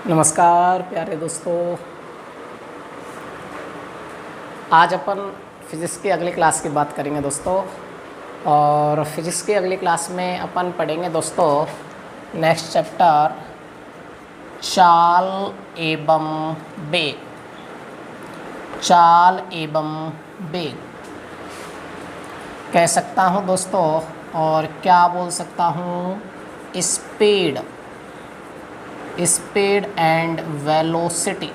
नमस्कार प्यारे दोस्तों। आज अपन फिज़िक्स की अगली क्लास की बात करेंगे दोस्तों। और फिज़िक्स की अगली क्लास में अपन पढ़ेंगे दोस्तों नेक्स्ट चैप्टर चाल एवं वेग। चाल एवं वेग कह सकता हूँ दोस्तों, और क्या बोल सकता हूँ, स्पीड एंड वेलोसिटी।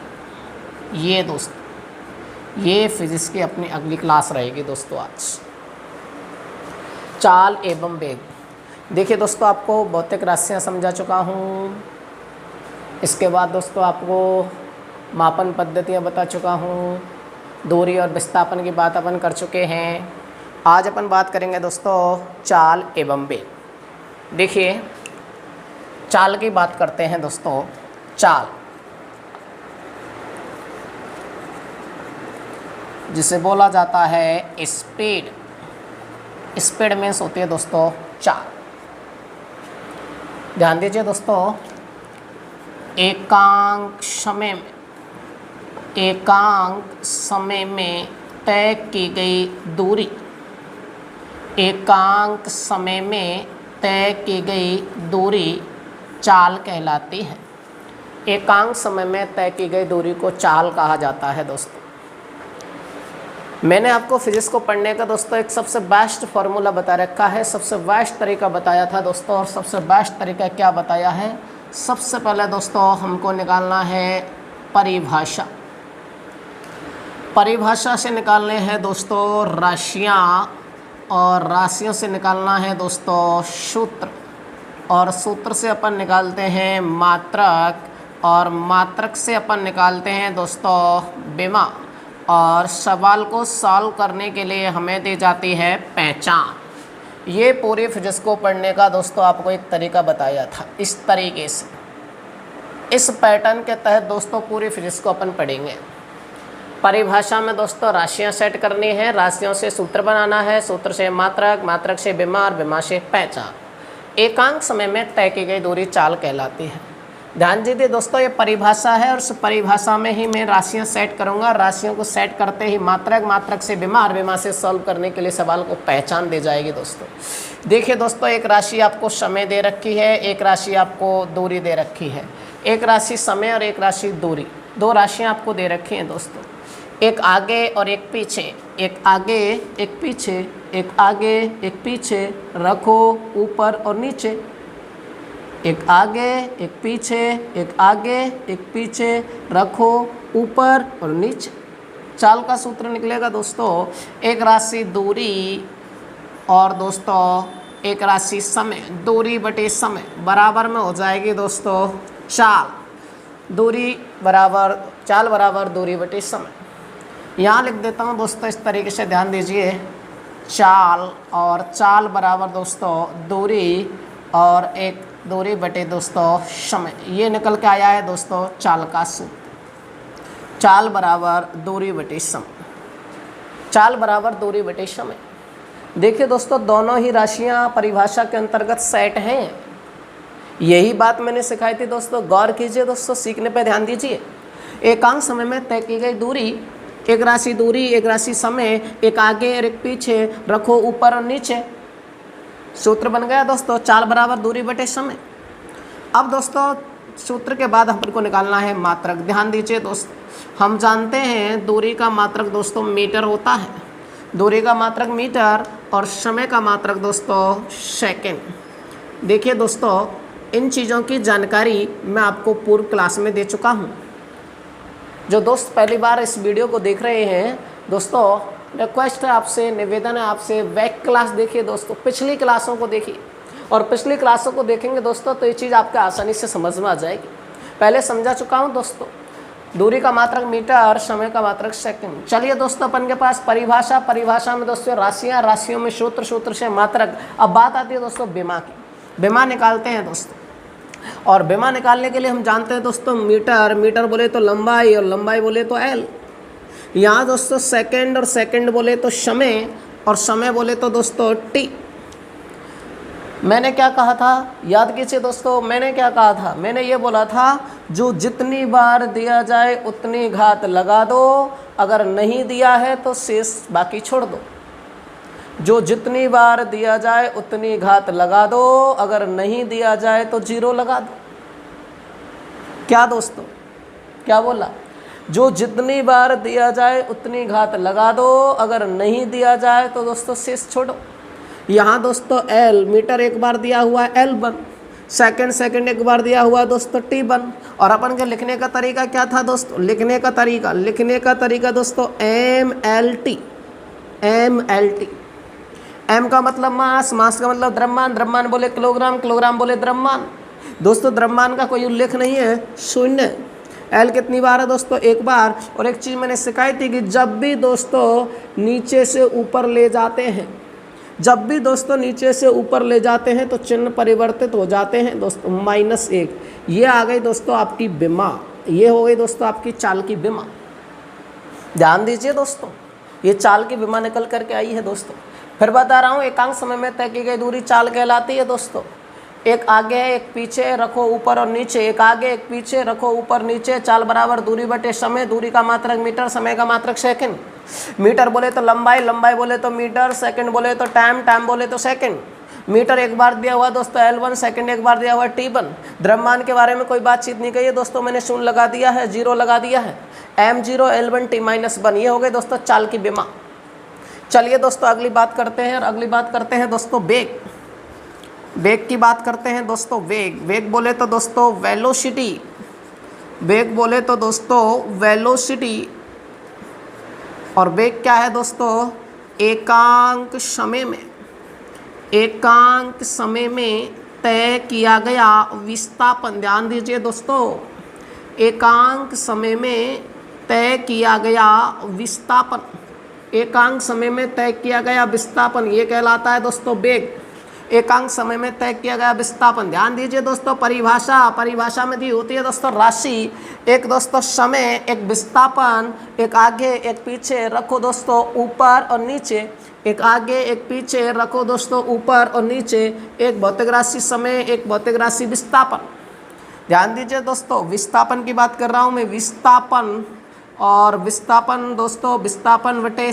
ये दोस्तों ये फिज़िक्स की अपनी अगली क्लास रहेगी दोस्तों। आज चाल एवं वेग। देखिए दोस्तों, आपको भौतिक राशियाँ समझा चुका हूँ। इसके बाद दोस्तों आपको मापन पद्धतियाँ बता चुका हूँ। दूरी और विस्थापन की बात अपन कर चुके हैं। आज अपन बात करेंगे दोस्तों चाल एवं वेग। देखिए, चाल की बात करते हैं दोस्तों। चाल जिसे बोला जाता है स्पीड। स्पीड मीन्स होती है दोस्तों चाल। ध्यान दीजिए दोस्तों, एकांक समय में तय की गई दूरी, एकांक समय में तय की गई दूरी चाल कहलाती है। एकांक समय में तय की गई दूरी को चाल कहा जाता है दोस्तों। मैंने आपको फिजिक्स को पढ़ने का दोस्तों एक सबसे बेस्ट फार्मूला बता रखा है, सबसे बेस्ट तरीका बताया था दोस्तों। और सबसे बेस्ट तरीका क्या बताया है? सबसे पहले दोस्तों हमको निकालना है परिभाषा। परिभाषा से निकालने हैं दोस्तों राशियाँ, और राशियों से निकालना है दोस्तों सूत्र, और सूत्र से अपन निकालते हैं मात्रक, और मात्रक से अपन निकालते हैं दोस्तों विमा। और सवाल को सॉल्व करने के लिए हमें दी जाती है पहचान। ये पूरी फिजिक्स को पढ़ने का दोस्तों आपको एक तरीका बताया था। इस तरीके से, इस पैटर्न के तहत दोस्तों पूरी फिजिक्स को अपन पढ़ेंगे। परिभाषा में दोस्तों राशियां सेट करनी है, राशियों से सूत्र बनाना है, सूत्र से मात्रक, मात्रक से विमा, और विमा से पहचान। एकांक समय में तय की गई दूरी चाल कहलाती है। ध्यान दीजिए दोस्तों, ये परिभाषा है और उस परिभाषा में ही मैं राशियां सेट करूंगा। राशियों को सेट करते ही मात्रक, मात्रक से विमा, और विमा से सॉल्व करने के लिए सवाल को पहचान दी जाएगी दोस्तों। देखिए दोस्तों, एक राशि आपको समय दे रखी है, एक राशि आपको दूरी दे रखी है। एक राशि समय और एक राशि दूरी, दो राशियाँ आपको दे रखी हैं दोस्तों। एक आगे और एक पीछे, एक आगे एक पीछे, एक आगे एक पीछे, रखो ऊपर और नीचे। एक आगे एक पीछे, एक आगे एक पीछे, रखो ऊपर और नीचे। चाल का सूत्र निकलेगा दोस्तों एक राशि दूरी और दोस्तों एक राशि समय। दूरी बटे समय बराबर में हो जाएगी दोस्तों चाल। दूरी बराबर चाल बराबर दूरी बटे समय। यहाँ लिख देता हूँ दोस्तों इस तरीके से, ध्यान दीजिए। चाल और चाल बराबर दोस्तों दूरी और एक दूरी बटे दोस्तों समय। ये निकल के आया है दोस्तों चाल का सूत्र। चाल बराबर दूरी बटे समय। चाल बराबर दूरी बटे समय। देखिए दोस्तों, दोनों ही राशियाँ परिभाषा के अंतर्गत सेट हैं। यही बात मैंने सिखाई थी दोस्तों। गौर कीजिए दोस्तों, सीखने पे ध्यान दीजिए। एकांक समय में तय की गई दूरी, एक राशि दूरी, एक राशि समय, एक आगे और एक पीछे, रखो ऊपर और नीचे। सूत्र बन गया दोस्तों चाल बराबर दूरी बटे समय। अब दोस्तों सूत्र के बाद हमको निकालना है मात्रक। ध्यान दीजिए दोस्तों, हम जानते हैं दूरी का मात्रक दोस्तों मीटर होता है। दूरी का मात्रक मीटर और समय का मात्रक दोस्तों सेकंड। देखिए दोस्तों, इन चीज़ों की जानकारी मैं आपको पूर्व क्लास में दे चुका हूँ। जो दोस्त पहली बार इस वीडियो को देख रहे हैं दोस्तों, रिक्वेस्ट है आपसे, निवेदन है आपसे, बैक क्लास देखिए दोस्तों, पिछली क्लासों को देखिए। और पिछली क्लासों को देखेंगे दोस्तों तो ये चीज़ आपको आसानी से समझ में आ जाएगी। पहले समझा चुका हूँ दोस्तों, दूरी का मात्रक मीटर, समय का मात्रक सेकंड। चलिए दोस्तों, अपन के पास परिभाषा, परिभाषा में दोस्तों राशियाँ, राशियों में सूत्र, सूत्र से मात्रक। अब बात आती है दोस्तों विमा की। विमा निकालते हैं दोस्तों, और विमा निकालने के लिए हम जानते हैं दोस्तों मीटर, मीटर बोले तो लंबाई, और लंबाई बोले तो एल। यहाँ दोस्तों सेकंड, और सेकंड बोले तो समय, और समय बोले तो दोस्तों टी। मैंने क्या कहा था, याद कीजिए दोस्तों, मैंने क्या कहा था, मैंने ये बोला था जो जितनी बार दिया जाए उतनी घात लगा दो, अगर नहीं दिया है तो शेष बाकी छोड़ दो। जो जितनी बार दिया जाए उतनी घात लगा दो, अगर नहीं दिया जाए तो जीरो लगा दो। क्या दोस्तों, क्या बोला, जो जितनी बार दिया जाए उतनी घात लगा दो, अगर नहीं दिया जाए तो दोस्तों शेष छोड़ो। यहाँ दोस्तों एल मीटर एक बार दिया हुआ है L1, सेकंड एक बार दिया हुआ है दोस्तों T1। और अपन के लिखने का तरीका क्या था दोस्तों, लिखने का तरीका दोस्तों MLT। M का मतलब मास का मतलब द्रव्यमान बोले किलोग्राम बोले द्रव्यमान। दोस्तों द्रव्यमान का कोई उल्लेख नहीं है, शून्य। एल कितनी बार है दोस्तों, एक बार। और एक चीज़ मैंने सिखाई थी कि जब भी दोस्तों नीचे से ऊपर ले जाते हैं तो चिन्ह परिवर्तित हो जाते हैं दोस्तों, -1। ये आ गई दोस्तों आपकी विमा, ये हो गई दोस्तों आपकी चाल की विमा। ध्यान दीजिए दोस्तों, ये चाल की विमा निकल करके आई है दोस्तों। फिर बता रहा हूँ, एकांक समय में तय की गई दूरी चाल कहलाती है दोस्तों। एक आगे एक पीछे रखो ऊपर और नीचे, एक आगे एक पीछे रखो ऊपर नीचे, चाल बराबर दूरी बटे समय, दूरी का मात्रक मीटर, समय का मात्रक सेकंड। मीटर बोले तो लंबाई बोले तो मीटर, सेकंड बोले तो टाइम बोले तो सेकंड। मीटर एक बार दिया हुआ दोस्तों L1, सेकंड एक बार दिया हुआ T1। द्रव्यमान के बारे में कोई बातचीत नहीं कही है दोस्तों, मैंने शून्य लगा दिया है, जीरो लगा दिया है। M0 L1 T-1, ये हो गए दोस्तों चाल की विमा। चलिए दोस्तों अगली बात करते हैं, दोस्तों वेग की बात करते हैं दोस्तों। वेग बोले तो दोस्तों वेलोसिटी। और वेग क्या है दोस्तों, एकांक समय में तय किया गया विस्थापन। ध्यान दीजिए दोस्तों, एकांक समय में तय किया गया विस्थापन, ये कहलाता है दोस्तों वेग। एकांक समय में तय किया गया विस्थापन। ध्यान दीजिए दोस्तों, परिभाषा में दी होती है दोस्तों राशि, एक दोस्तों समय, एक विस्थापन, एक आगे एक पीछे रखो दोस्तों ऊपर और नीचे, एक आगे एक पीछे रखो दोस्तों ऊपर और नीचे, एक भौतिक राशि समय, एक भौतिक राशि विस्थापन। ध्यान दीजिए दोस्तों, विस्थापन की बात कर रहा हूँ मैं, विस्थापन दोस्तों, विस्थापन बटे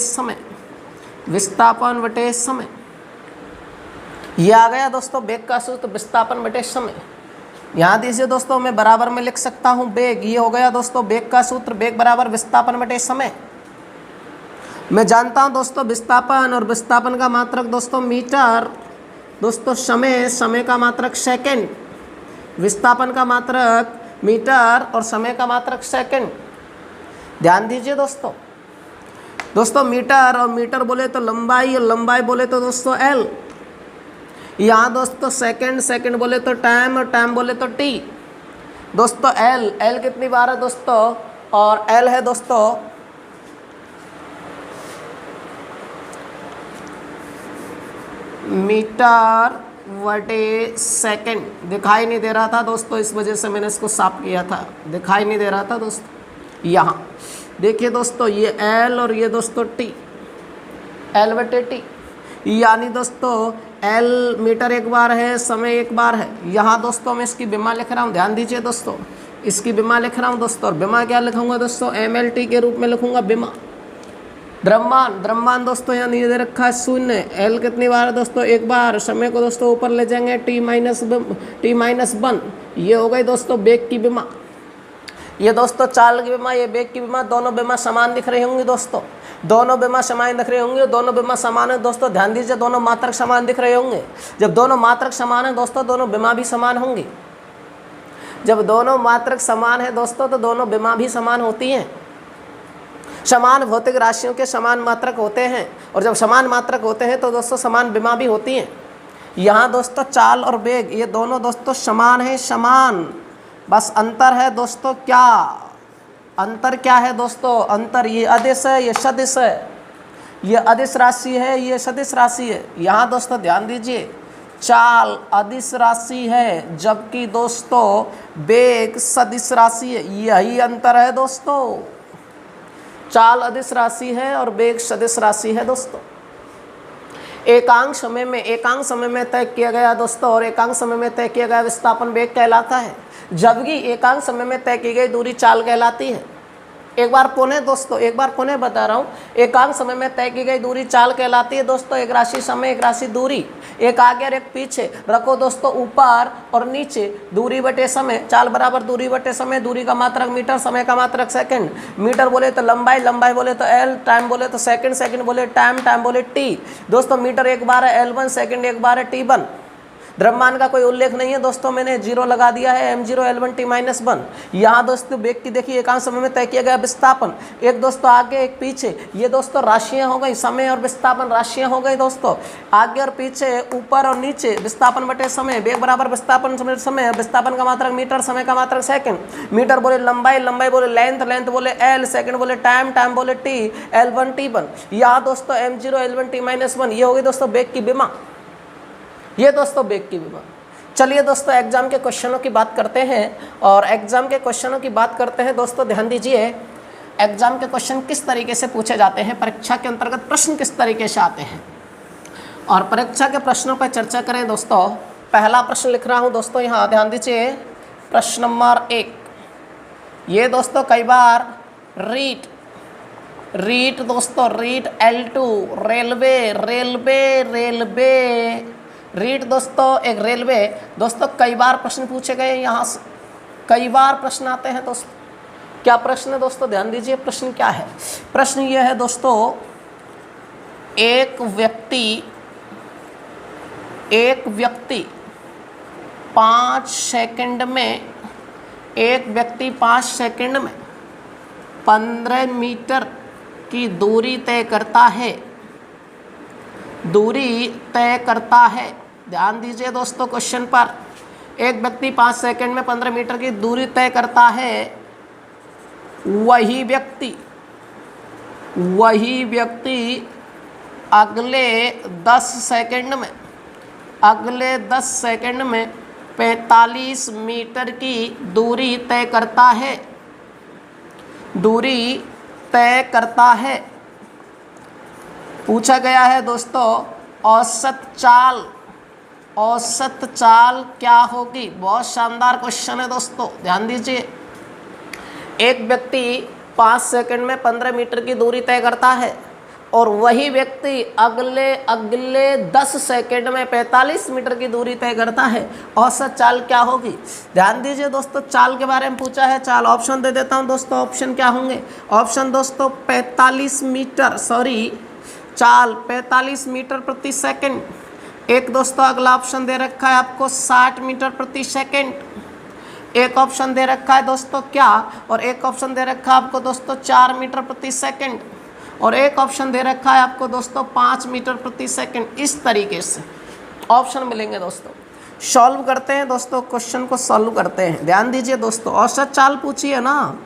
समय, ये आ गया दोस्तों वेग का सूत्र, विस्थापन बटे समय। यहाँ दीजिए दोस्तों, मैं बराबर में लिख सकता हूँ वेग, ये हो गया दोस्तों वेग का सूत्र, वेग बराबर विस्थापन बटे समय। मैं जानता हूँ दोस्तों विस्थापन और विस्थापन का मात्रक दोस्तों मीटर, दोस्तों समय का मात्रक सेकंड, विस्थापन का मात्रक मीटर और समय का मात्रक सेकंड। ध्यान दीजिए दोस्तों, मीटर बोले तो लंबाई और लंबाई बोले तो दोस्तों L। यहाँ दोस्तों सेकंड बोले तो टाइम और टाइम बोले तो T। दोस्तों L कितनी बार है दोस्तों, और L है दोस्तों मीटर बटे सेकंड। दिखाई नहीं दे रहा था दोस्तों, इस वजह से मैंने इसको साफ किया था, दिखाई नहीं दे रहा था दोस्तों। यहाँ देखिए दोस्तों, ये L और ये दोस्तों T, L बटे T, यानी दोस्तों L मीटर एक बार है, समय एक बार है। यहाँ दोस्तों मैं इसकी विमा लिख रहा हूँ, ध्यान दीजिए दोस्तों, इसकी विमा लिख रहा हूँ दोस्तों। और विमा क्या लिखूँगा दोस्तों, MLT के रूप में लिखूँगा विमा। द्रव्यमान दोस्तों यहाँ नहीं दे रखा है, शून्य। L कितनी बार है दोस्तों, एक बार। समय को दोस्तों ऊपर ले जाएंगे T-1, ये हो गई दोस्तों वेग की विमा। ये दोस्तों चाल की विमा, ये वेग की विमा, दोनों विमा समान दिख रही होंगी दोस्तों, दोनों विमा समान दिख रही होंगी। दोनों विमा समान है दोस्तों, ध्यान दीजिए, दोनों मात्रक समान दिख रहे होंगे। जब दोनों मात्रक समान है दोस्तों, दोनों विमा भी समान होंगी। जब दोनों मात्रक समान है दोस्तों, तो दोनों विमा भी समान होती हैं। समान भौतिक राशियों के समान मात्रक होते हैं, और जब समान मात्रक होते हैं तो दोस्तों समान विमा भी होती हैं। यहाँ दोस्तों चाल और वेग ये दोनों दोस्तों समान है, समान। बस अंतर है दोस्तों, क्या अंतर क्या है दोस्तों, अंतर ये अदिश है, ये सदिश है, ये अदिश राशि है, ये सदिश राशि है। यहाँ दोस्तों ध्यान दीजिए, चाल अदिश राशि है, जबकि दोस्तों वेग सदिश राशि है। यही अंतर है दोस्तों, चाल अदिश राशि है और वेग सदिश राशि है दोस्तों। एकांक समय में तय किया गया दोस्तों, और एकांक समय में तय किया गया विस्थापन वेग कहलाता है, जबकि एकांक समय में तय की गई दूरी चाल कहलाती है। एक बार पुनः बता रहा हूँ, एकांक समय में तय की गई दूरी चाल कहलाती है दोस्तों। एक राशि समय, एक राशि दूरी, एक आगे और एक पीछे रखो दोस्तों, ऊपर और नीचे, दूरी बटे समय, चाल बराबर दूरी बटे समय, दूरी का मात्रक मीटर, समय का मात्रक सेकंड, मीटर बोले तो लंबाई, लंबाई बोले तो एल, टाइम बोले तो सेकंड, सेकंड बोले टाइम, टाइम बोले टी। दोस्तों मीटर एक बार है L1, सेकंड एक बार है T1। द्रव्यमान का कोई उल्लेख नहीं है दोस्तों, मैंने जीरो लगा दिया है, m0 L1 T-1। यहाँ दोस्तों वेग की देखिए एकांक समय में तय किया गया विस्थापन, एक दोस्तों आगे एक पीछे, ये दोस्तों राशियाँ हो गई, समय और विस्थापन राशियाँ हो गई दोस्तों। आगे और पीछे, ऊपर और नीचे, विस्थापन बटे समय, वेग बराबर विस्थापन समय, विस्थापन का मात्रक मीटर, समय का मात्रक सेकंड, मीटर बोले लंबाई, लंबाई बोले लेंथ, लेंथ बोले एल, सेकंड बोले टाइम, टाइम बोले टी, L1 T1। यहाँ दोस्तों m0 L1 T-1, ये हो गई दोस्तों वेग की विमा, ये दोस्तों वेग की विमा। चलिए दोस्तों एग्जाम के क्वेश्चनों की बात करते हैं, और एग्जाम के क्वेश्चनों की बात करते हैं दोस्तों, ध्यान दीजिए एग्जाम के क्वेश्चन किस तरीके से पूछे जाते हैं, परीक्षा के अंतर्गत प्रश्न किस तरीके से आते हैं, और परीक्षा के प्रश्नों पर चर्चा करें दोस्तों। पहला प्रश्न लिख रहा हूँ दोस्तों, यहाँ ध्यान दीजिए, प्रश्न नंबर 1, ये दोस्तों कई बार रीट दोस्तों, रीट L2, रेलवे रीट दोस्तों एक रेलवे दोस्तों, कई बार प्रश्न पूछे गए, यहाँ से कई बार प्रश्न आते हैं दोस्तों। क्या प्रश्न है दोस्तों, ध्यान दीजिए प्रश्न क्या है। प्रश्न यह है दोस्तों, एक व्यक्ति 5 सेकंड में 15 मीटर की दूरी तय करता है। ध्यान दीजिए दोस्तों क्वेश्चन पर, एक व्यक्ति 5 सेकंड में 15 मीटर की दूरी तय करता है। वही व्यक्ति अगले 10 सेकंड में 45 मीटर की दूरी तय करता है। पूछा गया है दोस्तों औसत चाल क्या होगी। बहुत शानदार क्वेश्चन है दोस्तों, ध्यान दीजिए। एक व्यक्ति 5 सेकंड में 15 मीटर की दूरी तय करता है, और वही व्यक्ति अगले 10 सेकंड में 45 मीटर की दूरी तय करता है। औसत चाल क्या होगी। ध्यान दीजिए दोस्तों, चाल के बारे में पूछा है। चाल ऑप्शन दे देता हूं दोस्तों, ऑप्शन क्या होंगे। ऑप्शन दोस्तों 45 मीटर प्रति सेकंड। एक दोस्तों अगला ऑप्शन दे रखा है आपको 60 मीटर प्रति सेकंड। एक ऑप्शन दे रखा है दोस्तों क्या, और एक ऑप्शन दे रखा है आपको दोस्तों 4 मीटर प्रति सेकंड, और एक ऑप्शन दे रखा है आपको दोस्तों 5 मीटर प्रति सेकंड। इस तरीके से ऑप्शन मिलेंगे दोस्तों। सॉल्व करते हैं दोस्तों, क्वेश्चन को सॉल्व करते हैं। ध्यान दीजिए दोस्तों, औसत चाल पूछी है ना,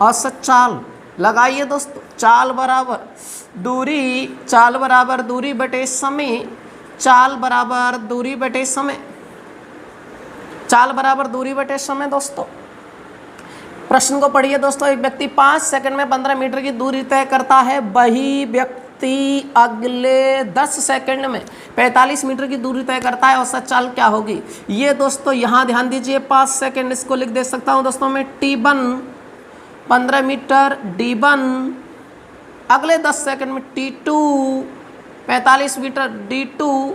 औसत चाल लगाइए दोस्तों। चाल बराबर दूरी बटे समय, चाल बराबर दूरी बटे समय दोस्तों। प्रश्न को पढ़िए दोस्तों। एक व्यक्ति 5 सेकंड में 15 मीटर की दूरी तय करता है। वही व्यक्ति अगले 10 सेकंड में 45 मीटर की दूरी तय करता है। औसत चाल क्या होगी। ये दोस्तों यहाँ ध्यान दीजिए, 5 सेकंड इसको लिख दे सकता हूँ दोस्तों मैं T1 15 मीटर, D1 अगले 10 सेकंड में T2 45 मीटर, D2।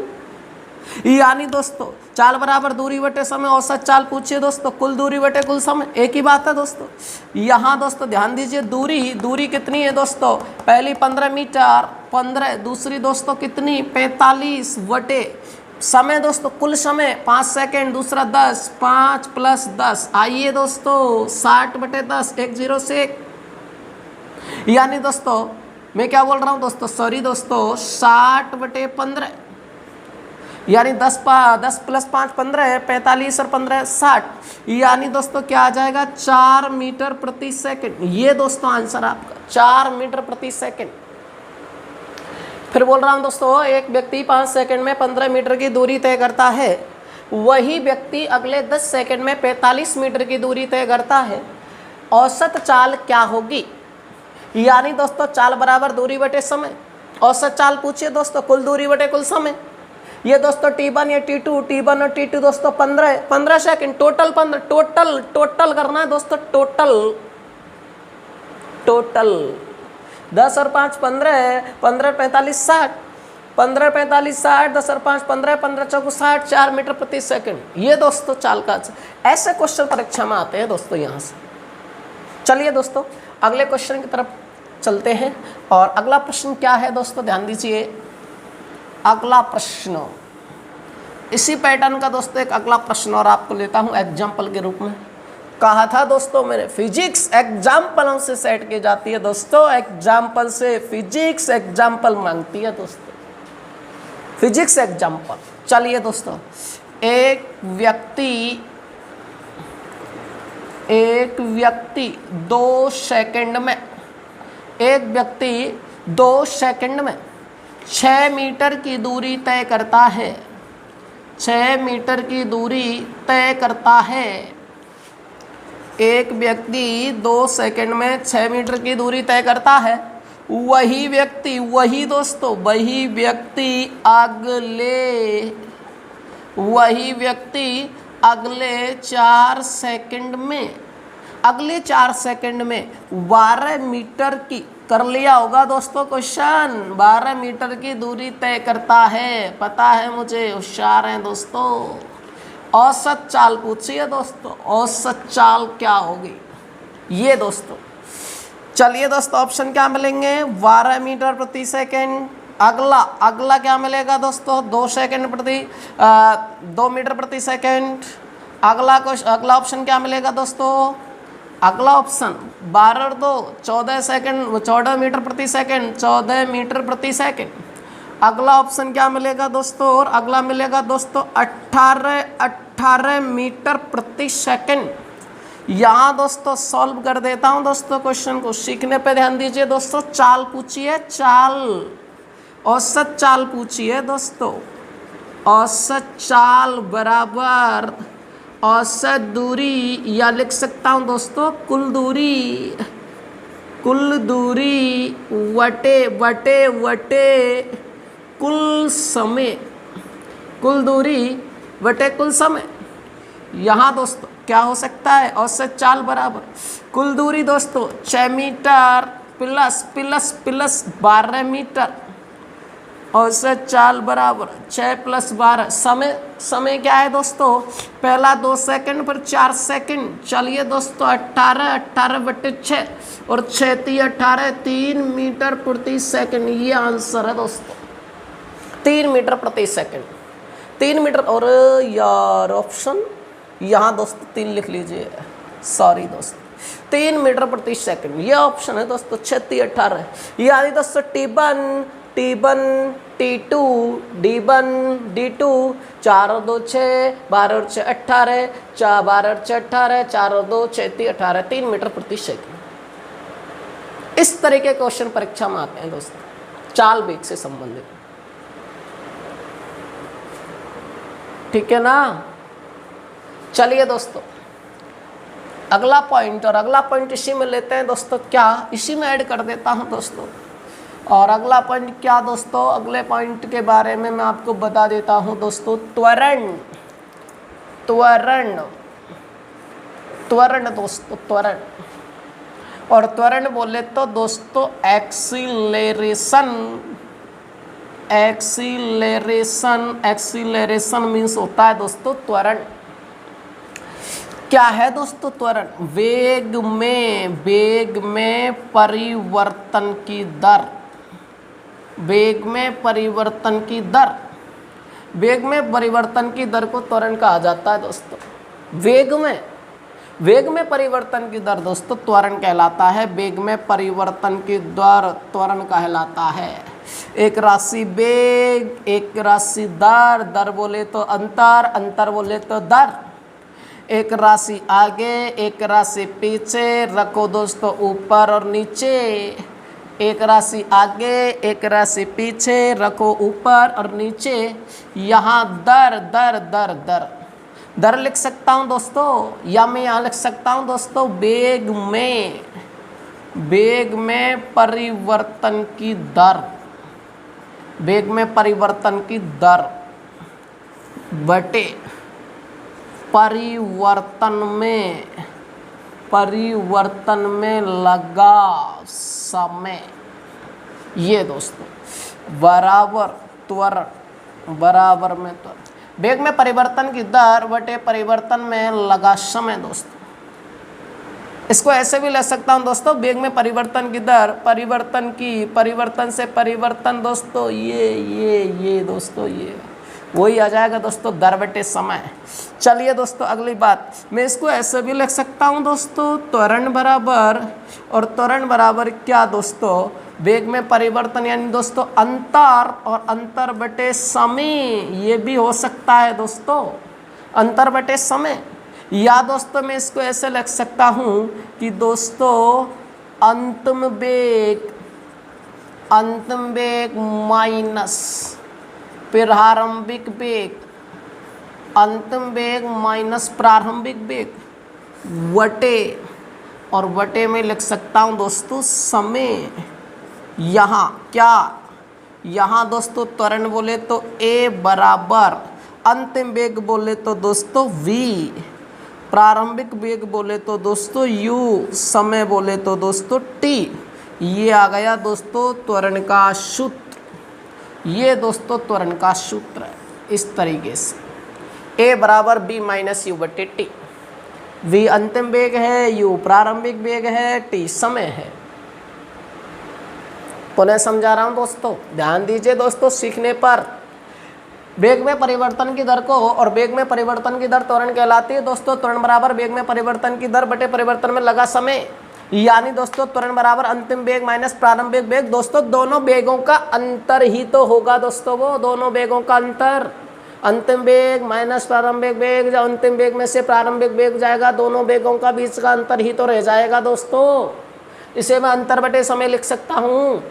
यानी दोस्तों चाल बराबर दूरी बटे समय, औसत चाल पूछिए दोस्तों कुल दूरी बटे कुल समय, एक ही बात है दोस्तों। यहाँ दोस्तों ध्यान दीजिए, दूरी कितनी है दोस्तों, पहली 15 मीटर 15, दूसरी दोस्तों कितनी 45 बटे समय दोस्तों कुल समय 5 सेकंड, दूसरा 10, 5 + 10 आइए दोस्तों 60 बटे 10, 1 0 से 1। यानी दोस्तों मैं क्या बोल रहा हूँ दोस्तों, सॉरी दोस्तों 60 बटे 15, यानी 10 + 5 15 है, 45 और 15 60। यानी दोस्तों क्या आ जाएगा 4 मीटर प्रति सेकंड। ये दोस्तों आंसर आपका 4 मीटर प्रति सेकंड। फिर बोल रहा हूँ दोस्तों, एक व्यक्ति 5 सेकंड में 15 मीटर की दूरी तय करता है। वही व्यक्ति अगले 10 सेकंड में 45 मीटर की दूरी तय करता है। औसत चाल क्या होगी। यानी दोस्तों चाल बराबर दूरी बटे समय, औसत चाल पूछिए दोस्तों, कुल दूरी बटे कुल समय। ये दोस्तों T1 या T2, T1 और T2 दोस्तों 15 सेकंड, टोटल 15, टोटल करना है दोस्तों, टोटल 10 और 5 15, 15 45 60, 15 45 60, 10 और 5 15, 15 चौको 60, 4 मीटर प्रति सेकंड। ये दोस्तों चाल का ऐसे क्वेश्चन परीक्षा में आते हैं दोस्तों यहाँ से। चलिए दोस्तों अगले क्वेश्चन की तरफ चलते हैं। और अगला प्रश्न क्या है दोस्तों, ध्यान दीजिए। अगला प्रश्न इसी पैटर्न का दोस्तों एक अगला प्रश्न और आपको लेता हूँ एग्जाम्पल के रूप में। कहा था दोस्तों मैंने, फिजिक्स एग्जाम्पलों से सेट की जाती है दोस्तों, एग्जाम्पल से फिजिक्स एग्जाम्पल मांगती है दोस्तों, फिजिक्स एग्जाम्पल। चलिए दोस्तों, एक व्यक्ति 2 सेकंड में, एक व्यक्ति 2 सेकंड में 6 मीटर की दूरी तय करता है, 6 मीटर की दूरी तय करता है। एक व्यक्ति 2 सेकंड में 6 मीटर की दूरी तय करता है। वही व्यक्ति अगले 4 सेकंड में, 12 मीटर की, कर लिया होगा दोस्तों क्वेश्चन, 12 मीटर की दूरी तय करता है। पता है मुझे, होशियार हैं दोस्तों। औसत चाल पूछिए दोस्तों, औसत चाल क्या होगी ये दोस्तों। चलिए दोस्तों ऑप्शन क्या मिलेंगे, 12 मीटर प्रति सेकंड। अगला क्या मिलेगा दोस्तों, 2 मीटर प्रति सेकंड। अगला ऑप्शन क्या मिलेगा दोस्तों, अगला ऑप्शन 12 और 2 14 सेकंड, 14 मीटर प्रति सेकंड, 14 मीटर प्रति सेकंड। अगला ऑप्शन क्या मिलेगा दोस्तों, और अगला मिलेगा दोस्तों 18 मीटर प्रति सेकंड। यहाँ दोस्तों सॉल्व कर देता हूँ दोस्तों क्वेश्चन को, सीखने पे ध्यान दीजिए दोस्तों। चाल पूछिए, चाल, औसत चाल पूछिए दोस्तों। औसत चाल बराबर औसत दूरी, या लिख सकता हूँ दोस्तों कुल दूरी वटे कुल समय, कुल दूरी वटे कुल समय। यहाँ दोस्तों क्या हो सकता है, औसत चाल बराबर कुल दूरी दोस्तों 6 मीटर प्लस 12 मीटर, औसत चाल बराबर 6 + 12। समय क्या है दोस्तों, पहला 2 सेकंड पर 4 सेकंड। चलिए दोस्तों 18 बटे 6 और 6 × 18, 3 मीटर प्रति सेकंड। ये आंसर है दोस्तों, 3 मीटर प्रति सेकंड, 3 मीटर। और यार ऑप्शन यहाँ दोस्तों 3 लिख लीजिए, सॉरी दोस्तों, 3 मीटर प्रति सेकंड ये ऑप्शन है दोस्तों। 6 × 18 यानी दोस्तों T1 T2 D1 4 और 2 6, 12 और 6 18, 12 और 6 18, 4 और 2 6 × 18, 3 मीटर प्रति सेकंड। इस तरह के क्वेश्चन परीक्षा में आते हैं दोस्तों, चाल वेग से संबंधित। ठीक है ना। चलिए दोस्तों अगला पॉइंट, और अगला पॉइंट इसी में लेते हैं दोस्तों, क्या इसी में ऐड कर देता हूं दोस्तों। और अगला पॉइंट क्या दोस्तों, अगले पॉइंट के बारे में मैं आपको बता देता हूं दोस्तों, त्वरण दोस्तों, त्वरण। और त्वरण बोले तो दोस्तों एक्सीलरेशन मीन्स होता है दोस्तों त्वरण। क्या है दोस्तों त्वरण, वेग में परिवर्तन की दर, वेग में परिवर्तन की दर को त्वरण कहा जाता है दोस्तों। वेग में परिवर्तन की दर दोस्तों त्वरण कहलाता है। वेग में परिवर्तन की दर त्वरण कहलाता है। एक राशि वेग, एक राशि दर बोले तो अंतर बोले तो दर। एक राशि आगे, एक राशि पीछे, रखो दोस्तों ऊपर और नीचे। एक राशि आगे, एक राशि पीछे, रखो ऊपर और नीचे। यहाँ दर लिख सकता हूँ दोस्तों, या मैं यहाँ लिख सकता हूँ दोस्तों वेग में परिवर्तन की दर। वेग में परिवर्तन की दर बटे परिवर्तन में लगा समय, ये दोस्तों बराबर त्वरण बराबर में त्वरण। वेग में परिवर्तन की दर बटे परिवर्तन में लगा समय दोस्तों। इसको ऐसे भी ले सकता हूँ दोस्तों, वेग में परिवर्तन की दर परिवर्तन से परिवर्तन दोस्तों, ये दोस्तों ये वही आ जाएगा दोस्तों, दर बटे समय। चलिए दोस्तों अगली बात, मैं इसको ऐसे भी लिख सकता हूँ दोस्तों, त्वरण बराबर क्या दोस्तों, वेग में परिवर्तन यानी दोस्तों अंतर और अंतर बटे समय, ये भी हो सकता है दोस्तों, अंतर बटे समय। या दोस्तों मैं इसको ऐसे लिख सकता हूँ कि दोस्तों अंतिम वेग माइनस प्रारंभिक वेग, अंतिम वेग माइनस प्रारंभिक वेग वटे, और वटे में लिख सकता हूँ दोस्तों समय। यहाँ क्या, यहाँ दोस्तों त्वरण बोले तो a बराबर, अंतिम वेग बोले तो दोस्तों v, प्रारंभिक वेग बोले तो दोस्तों u, समय बोले तो दोस्तों t। ये आ गया दोस्तों त्वरण का सूत्र, ये दोस्तों त्वरण का सूत्र है इस तरीके से, a बराबर b माइनस यू बटे टी। v अंतिम वेग है, u प्रारंभिक वेग है, t समय है। पुनः समझा रहा हूँ दोस्तों, ध्यान दीजिए दोस्तों, सीखने पर वेग में परिवर्तन की दर को, और वेग में परिवर्तन की दर त्वरण कहलाती है दोस्तों। त्वरण बराबर वेग में परिवर्तन की दर बटे परिवर्तन में लगा समय, यानी दोस्तों त्वरण बराबर अंतिम वेग माइनस प्रारंभिक वेग। दोस्तों दोनों वेगों का अंतर ही तो होगा दोस्तों, वो दोनों वेगों का अंतर, अंतिम वेग माइनस प्रारंभिक वेग, जब अंतिम वेग में से प्रारंभिक वेग जाएगा, दोनों वेगों का बीच का अंतर ही तो रह जाएगा दोस्तों। इसे मैं अंतर बटे समय लिख सकता हूँ,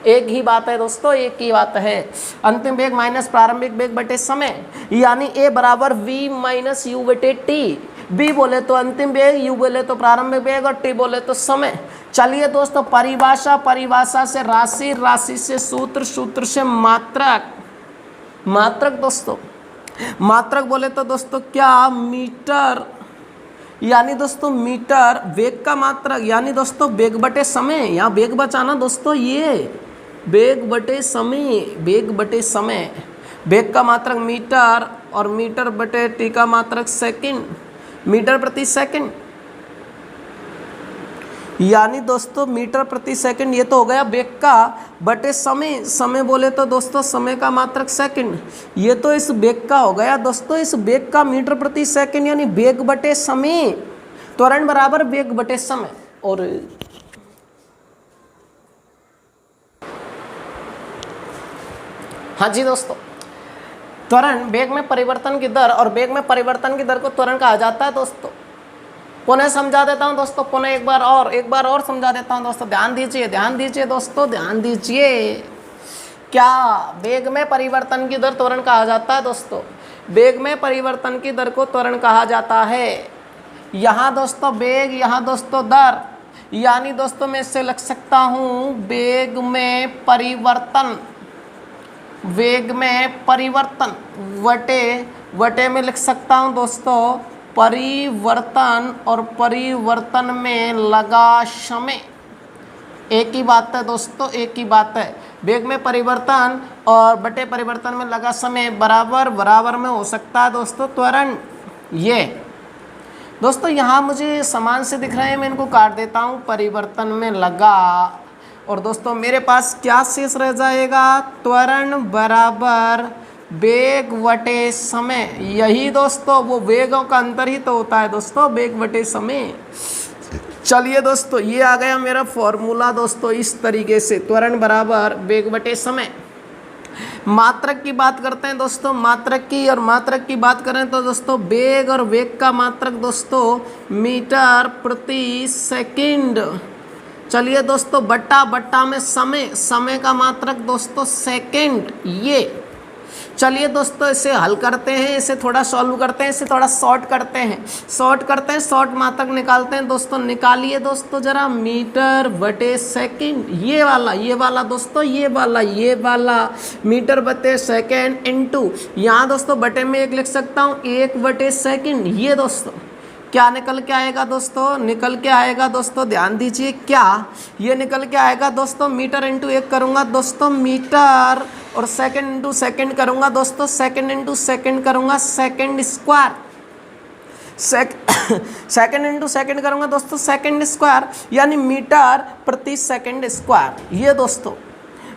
एक ही बात है दोस्तों, एक ही बात है। अंतिम वेग माइनस प्रारंभिक वेग बटे समय, यानी a बराबर v माइनस यू बटे टी। b बोले तो अंतिम वेग, u बोले तो प्रारंभिक वेग, और t बोले तो समय। चलिए दोस्तों परिभाषा से राशि, राशि से सूत्र, सूत्र से मात्रक दोस्तों, मात्रक बोले तो दोस्तों क्या, मीटर, यानी दोस्तों मीटर वेग का मात्रक, यानी दोस्तों वेग बटे समय, यहाँ वेग बचाना दोस्तों, ये वेग बटे समय, वेग का मात्रक मीटर, और मीटर बटे टी का मात्रक सेकंड, मीटर प्रति सेकंड, यानी दोस्तों मीटर प्रति सेकंड। ये तो हो गया वेग का बटे समय, समय बोले तो दोस्तों समय का मात्रक सेकंड। ये तो इस वेग का हो गया दोस्तों, इस वेग का मीटर प्रति सेकंड, यानी वेग बटे समय, त्वरण बराबर वेग बटे समय। और हाँ जी दोस्तों, त्वरण वेग में परिवर्तन की दर, और वेग में परिवर्तन की दर को त्वरण कहा जाता है दोस्तों। पुनः समझा देता हूं दोस्तों, पुनः एक बार और समझा देता हूं दोस्तों, ध्यान दीजिए दोस्तों, ध्यान दीजिए। क्या वेग में परिवर्तन की दर त्वरण कहा जाता है दोस्तों, वेग में परिवर्तन की दर को त्वरण कहा जाता है। यहाँ दोस्तों वेग, यहाँ दोस्तों दर, यानी दोस्तों मैं इससे लिख सकता हूँ वेग में परिवर्तन वटे में लिख सकता हूँ दोस्तों परिवर्तन, और परिवर्तन में लगा समय। एक ही बात है दोस्तों, एक ही बात है। वेग में परिवर्तन और बटे परिवर्तन में लगा समय बराबर में हो सकता है दोस्तों त्वरण। ये दोस्तों यहाँ मुझे समान से दिख रहे हैं, मैं इनको काट देता हूँ, परिवर्तन में लगा, और दोस्तों मेरे पास क्या शेष रह जाएगा, त्वरण बराबर वेग बटे समय। यही दोस्तों वो वेगों का अंतर ही तो होता है दोस्तों, वेग बटे समय। चलिए दोस्तों ये आ गया मेरा फॉर्मूला दोस्तों, इस तरीके से त्वरण बराबर वेग बटे समय। मात्रक की बात करते हैं दोस्तों, मात्रक की बात करें तो दोस्तों वेग और वेग का मात्रक दोस्तों मीटर प्रति सेकंड। चलिए दोस्तों बट्टा में समय का मात्रक दोस्तों सेकंड। ये चलिए दोस्तों इसे हल करते हैं, इसे थोड़ा सॉल्व करते हैं, इसे थोड़ा शॉर्ट करते हैं, शॉर्ट मात्रक निकालते हैं दोस्तों। निकालिए दोस्तों जरा, मीटर बटे सेकंड, ये वाला दोस्तों, ये वाला मीटर बटे सेकंड इनटू, यहाँ दोस्तों बटे में 1 लिख सकता हूँ, 1 बटे सेकंड। ये दोस्तों क्या निकल के आएगा दोस्तों, निकल के आएगा दोस्तों, ध्यान दीजिए क्या, ये निकल के आएगा दोस्तों, मीटर इंटू 1 करूँगा दोस्तों मीटर, और सेकंड इंटू सेकंड करूँगा दोस्तों, सेकंड इंटू सेकंड करूँगा second square, second into second करूँगा दोस्तों सेकंड स्क्वायर, यानी मीटर प्रति सेकंड स्क्वायर। ये दोस्तों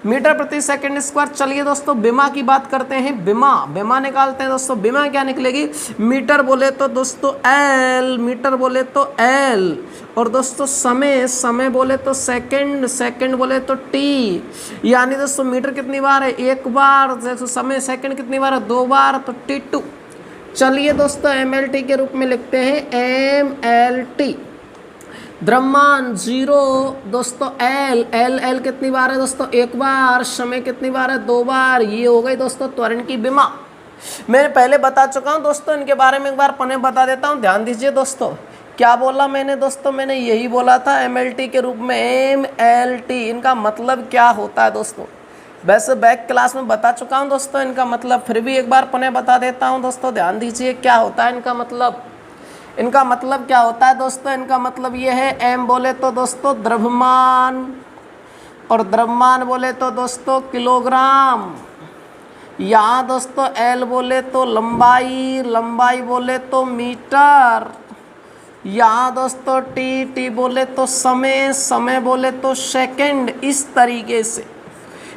मीटर प्रति सेकंड स्क्वायर। चलिए दोस्तों बिमा की बात करते हैं, बिमा निकालते हैं दोस्तों। बिमा क्या निकलेगी, मीटर बोले तो दोस्तों एल, मीटर बोले तो एल, और दोस्तों समय बोले तो सेकंड बोले तो टी, यानी दोस्तों मीटर कितनी बार है, 1 बार, दोस्तों समय सेकंड कितनी बार है, 2 बार, तो T2। चलिए दोस्तों MLT के रूप में लिखते हैं, MLT द्रव्यमान 0 दोस्तों, एल कितनी बार है दोस्तों, 1 बार, समय कितनी बार है, 2 बार। ये हो गई दोस्तों त्वरण की बिमा। मैंने पहले बता चुका हूँ दोस्तों, इनके बारे में एक बार पुनः बता देता हूँ, ध्यान दीजिए दोस्तों। क्या बोला मैंने दोस्तों, मैंने यही बोला था MLT के रूप में, MLT इनका मतलब क्या होता है दोस्तों। वैसे बैक क्लास में बता चुका हूँ दोस्तों इनका मतलब, फिर भी एक बार पुनः बता देता हूँ दोस्तों, ध्यान दीजिए क्या होता है इनका मतलब। इनका मतलब क्या होता है दोस्तों, इनका मतलब ये है, एम बोले तो दोस्तों द्रव्यमान, और द्रव्यमान बोले तो दोस्तों किलोग्राम, यहाँ दोस्तों एल बोले तो लंबाई बोले तो मीटर, यहाँ दोस्तों टी बोले तो समय बोले तो सेकंड। इस तरीके से,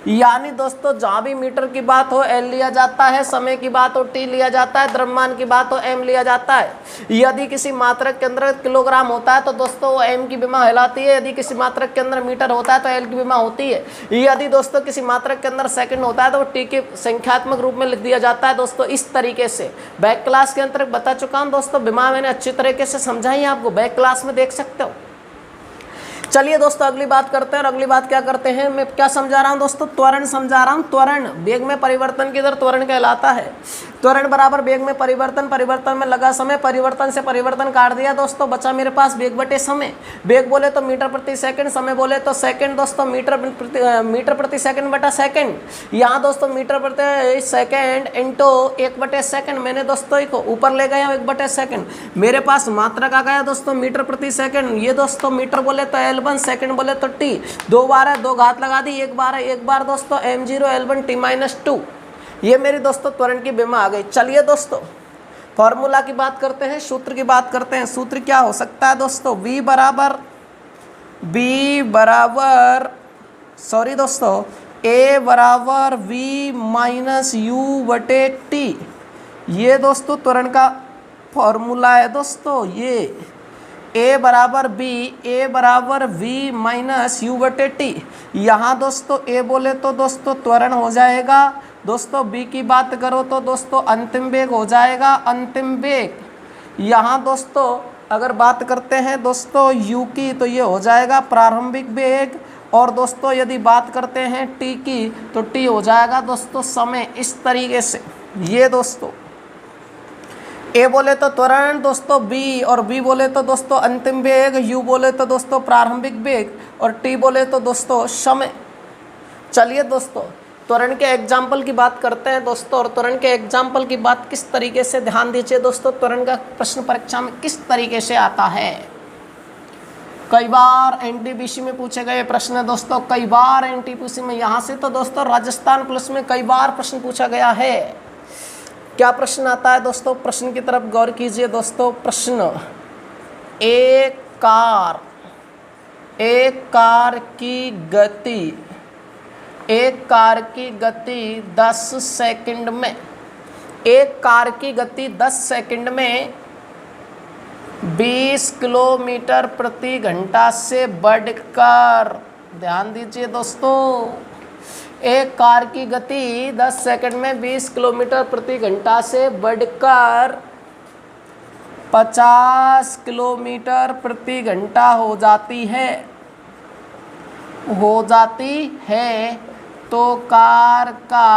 यानी दोस्तों जहाँ भी मीटर की बात हो एल लिया जाता है, समय की बात हो टी लिया जाता है, द्रव्यमान की बात हो एम लिया जाता है। यदि किसी मात्रक के अंदर किलोग्राम होता है तो दोस्तों वो एम की बिमा कहलाती है, यदि किसी मात्रक के अंदर मीटर होता है तो एल की बिमा होती है, यदि दोस्तों किसी मात्रक के अंदर सेकंड होता है तो वो टी के संख्यात्मक रूप में लिख दिया जाता है दोस्तों। इस तरीके से बैक क्लास के अंतर्गत बता चुका हूँ दोस्तों, बिमा मैंने अच्छी तरीके से समझाई है आपको, बैक क्लास में देख सकते हो। चलिए दोस्तों अगली बात करते हैं, और अगली बात क्या करते हैं, मैं क्या समझा रहा हूँ दोस्तों, त्वरण समझा रहा हूँ। त्वरण वेग में परिवर्तन की दर त्वरण कहलाता है। त्वरण बराबर वेग में परिवर्तन में लगा समय, परिवर्तन से परिवर्तन काट दिया दोस्तों, बचा मेरे पास वेग बटे समय। वेग बोले तो मीटर प्रति सेकंड, समय बोले तो सेकंड दोस्तों, मीटर प्रति सेकंड बटा सेकंड। यहाँ दोस्तों मीटर प्रति सेकंड इंटू 1 बटे सेकंड, मैंने दोस्तों को ऊपर ले गया 1 बटे सेकंड, मेरे पास मात्रक आ गया दोस्तों मीटर प्रति सेकंड। ये दोस्तों मीटर बोले तो L1, सेकंड बोले तो T, 2 बार है 2 घात लगा दी, 1 बार है 1 बार दोस्तों, m0 L1 T-2। ये मेरी दोस्तों त्वरण की बिमा आ गई। चलिए दोस्तों फॉर्मूला की बात करते हैं, सूत्र की बात करते हैं। सूत्र क्या हो सकता है दोस्तों, V बराबर दोस्तों A बराबर V माइनस U बटे T। ये दोस्तों त्वरण का फॉर्मूला है दोस्तों। ये A बराबर V माइनस U बटे T। यहाँ दोस्तों A बोले तो दोस्तों त्वरण हो जाएगा दोस्तों, B की बात करो तो दोस्तों अंतिम वेग हो जाएगा, अंतिम वेग। यहाँ दोस्तों अगर बात करते हैं दोस्तों U की तो ये हो जाएगा प्रारंभिक वेग, और दोस्तों यदि बात करते हैं T की तो T हो जाएगा दोस्तों समय। इस तरीके से ये दोस्तों A बोले तो त्वरण दोस्तों B, और B बोले तो दोस्तों अंतिम वेग, U बोले तो दोस्तों प्रारंभिक वेग, और T बोले तो दोस्तों समय। चलिए दोस्तों त्वरण के एग्जाम्पल की बात करते हैं दोस्तों, और त्वरण के एग्जाम्पल की बात किस तरीके से, ध्यान दीजिए दोस्तों, त्वरण का प्रश्न परीक्षा में किस तरीके से आता है। कई बार NTPC में पूछे गए प्रश्न है दोस्तों, कई बार NTPC में, यहाँ से तो दोस्तों राजस्थान पुलिस में कई बार प्रश्न पूछा गया है। क्या प्रश्न आता है दोस्तों, प्रश्न की तरफ गौर कीजिए दोस्तों। प्रश्न, एक कार की गति 10 सेकंड में, एक कार की गति 10 सेकंड में 20 किलोमीटर प्रति घंटा से बढ़कर, ध्यान दीजिए दोस्तों, एक कार की गति 10 सेकंड में 20 किलोमीटर प्रति घंटा से बढ़कर 50 किलोमीटर प्रति घंटा हो जाती है, तो कार का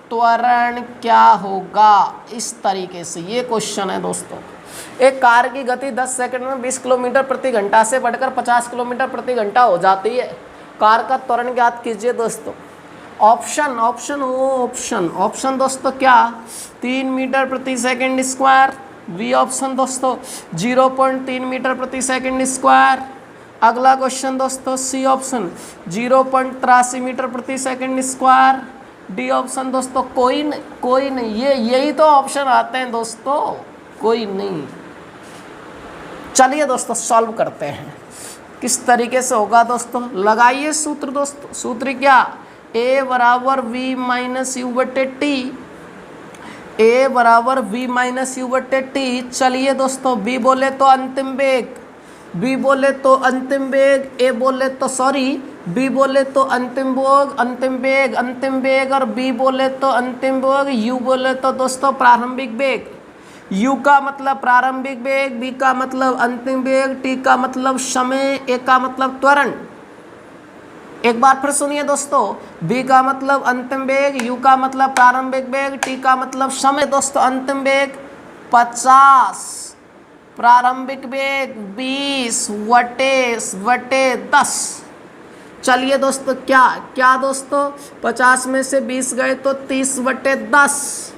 त्वरण क्या होगा। इस तरीके से ये क्वेश्चन है दोस्तों। एक कार की गति 10 सेकंड में 20 किलोमीटर प्रति घंटा से बढ़कर 50 किलोमीटर प्रति घंटा हो जाती है। कार का त्वरण ज्ञात कीजिए दोस्तों। ऑप्शन दोस्तों क्या, 3 मीटर प्रति सेकंड स्क्वायर। बी ऑप्शन दोस्तों 0.3 मीटर प्रति सेकंड स्क्वायर। अगला क्वेश्चन दोस्तों सी ऑप्शन 0.83 मीटर प्रति सेकंड स्क्वायर। डी ऑप्शन दोस्तों कोई नहीं। ये यही तो ऑप्शन आते हैं दोस्तों, कोई नहीं। चलिए दोस्तों सॉल्व करते हैं किस तरीके से होगा दोस्तों। लगाइए सूत्र दोस्तों। सूत्र क्या, a बराबर v माइनस यू बटे टी। a बराबर v माइनस यू बटे टी। चलिए दोस्तों b बोले तो अंतिम वेग, b बोले तो अंतिम वेग, a बोले तो b बोले तो अंतिम वेग और b बोले तो अंतिम वेग, u बोले तो दोस्तों प्रारंभिक वेग। u का मतलब प्रारंभिक वेग, b का मतलब अंतिम वेग, t का मतलब समय, a का मतलब त्वरण। एक बार फिर सुनिए दोस्तों, b का मतलब अंतिम वेग, u का मतलब प्रारंभिक वेग, t का मतलब समय। दोस्तों अंतिम वेग 50, प्रारंभिक वेग 20/10। चलिए दोस्तों क्या दोस्तों, 50 में से 20 गए तो 30/10,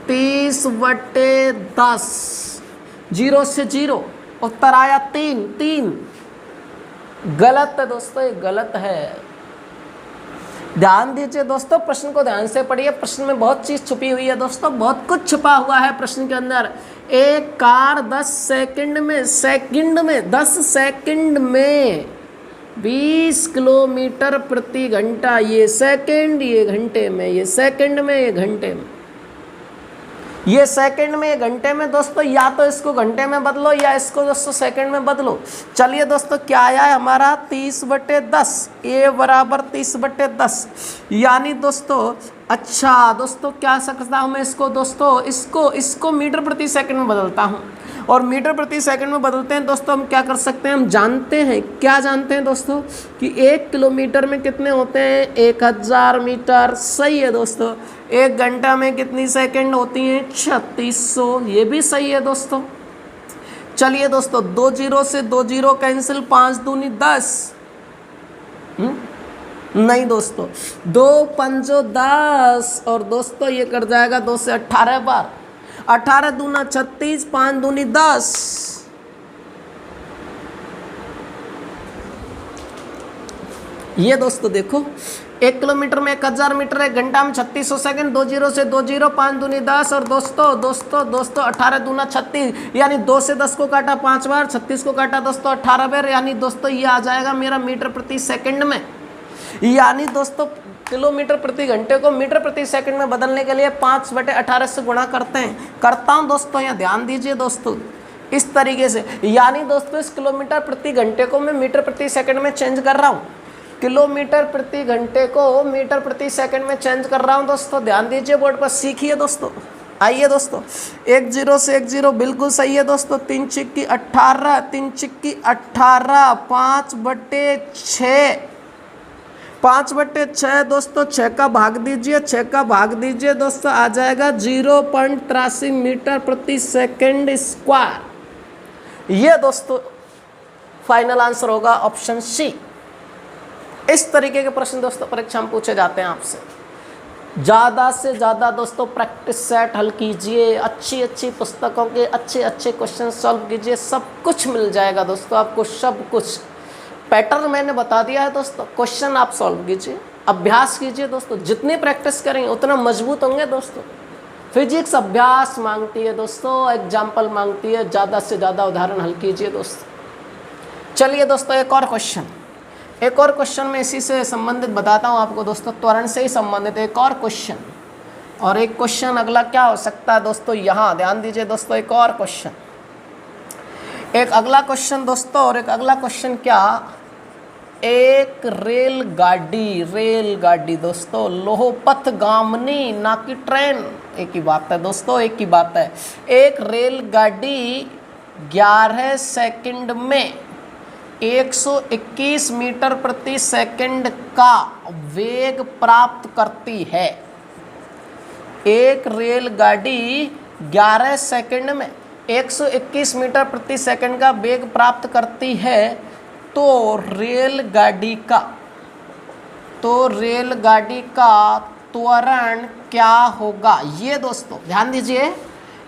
30/10। 0 से 0, उत्तर आया 3। गलत है दोस्तों, ये गलत है। ध्यान दीजिए दोस्तों, प्रश्न को ध्यान से पढ़िए। प्रश्न में बहुत चीज छुपी हुई है दोस्तों, बहुत कुछ छुपा हुआ है प्रश्न के अंदर। एक कार 10 सेकंड में 20 किलोमीटर प्रति घंटा, ये सेकंड, ये घंटे में, ये सेकंड में, ये घंटे में, ये सेकंड में, ये घंटे में। दोस्तों या तो इसको घंटे में बदलो या इसको दोस्तों सेकंड में बदलो। चलिए दोस्तों क्या आया है हमारा 30/10, a बराबर 30/10। यानी दोस्तों अच्छा दोस्तों क्या सकता हूँ मैं इसको दोस्तों, इसको मीटर प्रति सेकंड में बदलता हूँ। और मीटर प्रति सेकंड में बदलते हैं दोस्तों, हम क्या कर सकते हैं, हम जानते हैं दोस्तों कि 1 किलोमीटर में कितने होते हैं, 1000 मीटर। सही है दोस्तों। 1 घंटा में कितनी सेकंड होती हैं, 3600। ये भी सही है दोस्तों। चलिए दोस्तों 2 0 से 2 0 कैंसिल, 5 दूनी 10। नहीं दोस्तों, 2 5 10 और दोस्तों ये कर जाएगा 2 से 18 बार, 18 दूना 36, 5 दूनी 10। ये दोस्तों देखो 1 किलोमीटर में 1000 मीटर, 1 घंटा में 3600 सेकंड, 2 0 से 2 0, 5 दूनी 10 और दोस्तों 18 दूना 36, यानी 2 से 10 को काटा 5 बार, 36 को काटा दोस्तों 18 बार, यानी दोस्तों ये आ जाएगा मेरा मीटर प्रति सेकंड में। यानी दोस्तों किलोमीटर प्रति घंटे को मीटर प्रति सेकंड में बदलने के लिए 5/18 से गुणा करता हूँ दोस्तों। यहाँ ध्यान दीजिए दोस्तों इस तरीके से, यानी दोस्तों इस किलोमीटर प्रति घंटे को मैं मीटर प्रति सेकंड में चेंज कर रहा हूँ। किलोमीटर प्रति घंटे को मीटर प्रति सेकंड में चेंज कर रहा हूँ दोस्तों। ध्यान दीजिए बोर्ड पर, सीखिए दोस्तों। आइए दोस्तों 1 0 से 1 0 बिल्कुल सही है दोस्तों। 3 चिक्की 18, 3 चिक्की 18, 5/6, 5/6 दोस्तों। 6 का भाग दीजिए दोस्तों, आ जाएगा 0.83 मीटर प्रति सेकंड स्क्वायर। ये दोस्तों फाइनल आंसर होगा ऑप्शन सी। इस तरीके के प्रश्न दोस्तों परीक्षा में पूछे जाते हैं आपसे। ज़्यादा से ज़्यादा दोस्तों प्रैक्टिस सेट हल कीजिए, अच्छी पुस्तकों के अच्छे क्वेश्चन सॉल्व कीजिए, सब कुछ मिल जाएगा दोस्तों आपको, सब कुछ। पैटर्न मैंने बता दिया है दोस्तों, क्वेश्चन आप सॉल्व कीजिए, अभ्यास कीजिए दोस्तों। जितनी प्रैक्टिस करेंगे उतना मजबूत होंगे दोस्तों। फिजिक्स अभ्यास मांगती है दोस्तों, एग्जाम्पल मांगती है, ज़्यादा से ज़्यादा उदाहरण हल कीजिए दोस्तों। चलिए दोस्तों एक और क्वेश्चन में इसी से संबंधित बताता हूँ आपको दोस्तों, त्वरण से ही संबंधित एक और क्वेश्चन। और एक क्वेश्चन अगला क्या हो सकता है दोस्तों, यहाँ ध्यान दीजिए दोस्तों। एक और क्वेश्चन, एक अगला क्वेश्चन दोस्तों। और एक अगला क्वेश्चन क्या, एक रेलगाड़ी दोस्तों, लोहपथगामिनी, ना कि ट्रेन। एक ही बात है दोस्तों, एक ही बात है। एक रेलगाड़ी 11 सेकंड में 121 मीटर प्रति सेकंड का वेग प्राप्त करती है। एक रेलगाड़ी 11 सेकंड में 121 मीटर प्रति सेकंड का वेग प्राप्त करती है तो रेलगाड़ी का त्वरण क्या होगा। ये दोस्तों ध्यान दीजिए,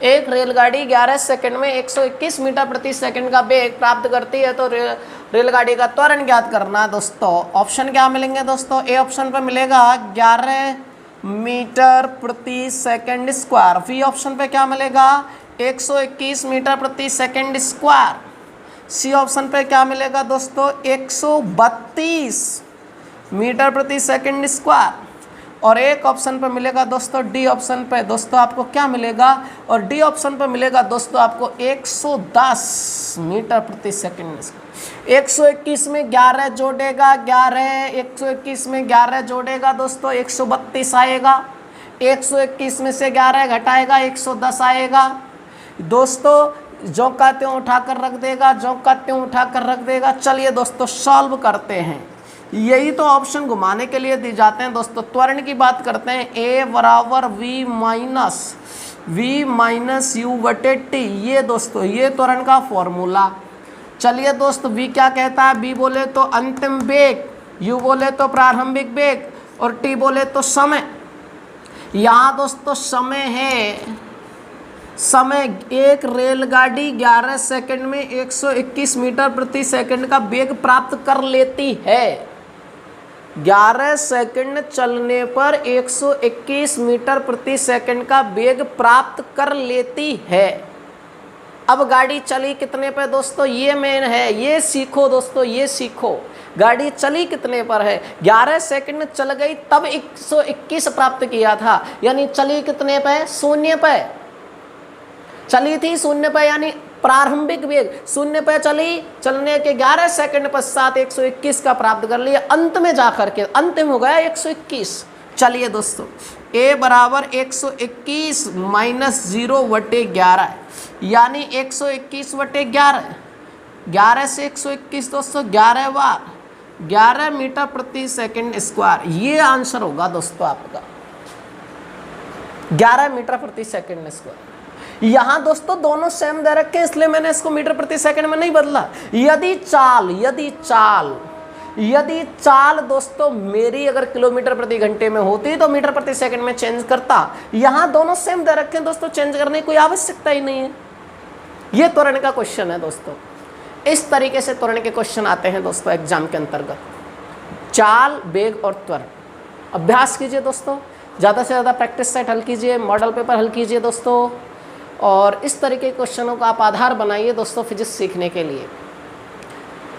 एक रेलगाड़ी 11 सेकंड में 121 मीटर प्रति सेकंड का वेग प्राप्त करती है तो रेलगाड़ी का त्वरण ज्ञात करना। दोस्तों ऑप्शन क्या मिलेंगे दोस्तों, ए ऑप्शन पर मिलेगा 11 मीटर प्रति सेकंड स्क्वायर, बी ऑप्शन पे क्या मिलेगा 121 मीटर प्रति सेकंड स्क्वायर, सी ऑप्शन पे क्या मिलेगा दोस्तों 132 मीटर प्रति सेकंड स्क्वायर, और एक ऑप्शन पर मिलेगा दोस्तों डी ऑप्शन पे दोस्तों आपको क्या मिलेगा, और डी ऑप्शन पर मिलेगा दोस्तों आपको 110 मीटर प्रति सेकंड। 121 में 11 जोड़ेगा 121 में 11 जोड़ेगा दोस्तों 132 आएगा, 121 में से 11 घटाएगा 110 आएगा। दोस्तों जो का त्यों उठाकर रख देगा, जो का त्यों उठाकर रख देगा। चलिए दोस्तों सॉल्व करते हैं, यही तो ऑप्शन घुमाने के लिए दी जाते हैं। दोस्तों त्वरण की बात करते हैं, ए बराबर वी माइनस यू बटे टी, ये दोस्तों ये त्वरण का फॉर्मूला। चलिए दोस्तों वी क्या कहता है, बी बोले तो अंतिम वेग, यू बोले तो प्रारंभिक वेग, और टी बोले तो समय। यहाँ दोस्तों समय है, समय एक रेलगाड़ी 11 सेकंड में 121 मीटर प्रति सेकंड का वेग प्राप्त कर लेती है। 11 सेकंड चलने पर 121 मीटर प्रति सेकंड का वेग प्राप्त कर लेती है। अब गाड़ी चली कितने पे दोस्तों, ये मेन है, ये सीखो दोस्तों, ये सीखो गाड़ी चली कितने पर है। 11 सेकंड चल गई तब 121 प्राप्त किया था, यानी चली कितने पे, शून्य पे चली थी, शून्य पे, यानी प्रारंभिक वेग शून्य पे चली, चलने के 11 सेकंड पश्चात 121 का प्राप्त कर लिया, अंत में जाकर के अंतिम हो गया 121। चलिए दोस्तों a बराबर 121 माइनस 0/11, यानी 121 बटे 11, 11 से 121 दोस्तों 11 बार 11 मीटर प्रति सेकंड स्क्वायर, ये आंसर होगा दोस्तों आपका 11 मीटर प्रति सेकंड स्क्वायर। यहाँ दोस्तों दोनों सेम दे रखे हैं, इसलिए मैंने इसको मीटर प्रति सेकंड में नहीं बदला। यदि चाल दोस्तों मेरी अगर किलोमीटर प्रति घंटे में होती तो मीटर प्रति सेकंड में चेंज करता। यहाँ दोनों सेम दे रखे हैं दोस्तों, चेंज करने की कोई आवश्यकता ही नहीं है। ये त्वरण का क्वेश्चन है दोस्तों, इस तरीके से त्वरण के क्वेश्चन आते हैं दोस्तों एग्जाम के अंतर्गत। चाल, वेग और त्वरण अभ्यास कीजिए दोस्तों, ज़्यादा से ज़्यादा प्रैक्टिस सेट हल कीजिए, मॉडल पेपर हल कीजिए दोस्तों, और इस तरीके के क्वेश्चनों का आप आधार बनाइए दोस्तों फिजिक्स सीखने के लिए।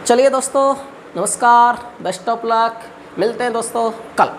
चलिए दोस्तों नमस्कार, बेस्ट ऑफ लक, मिलते हैं दोस्तों कल।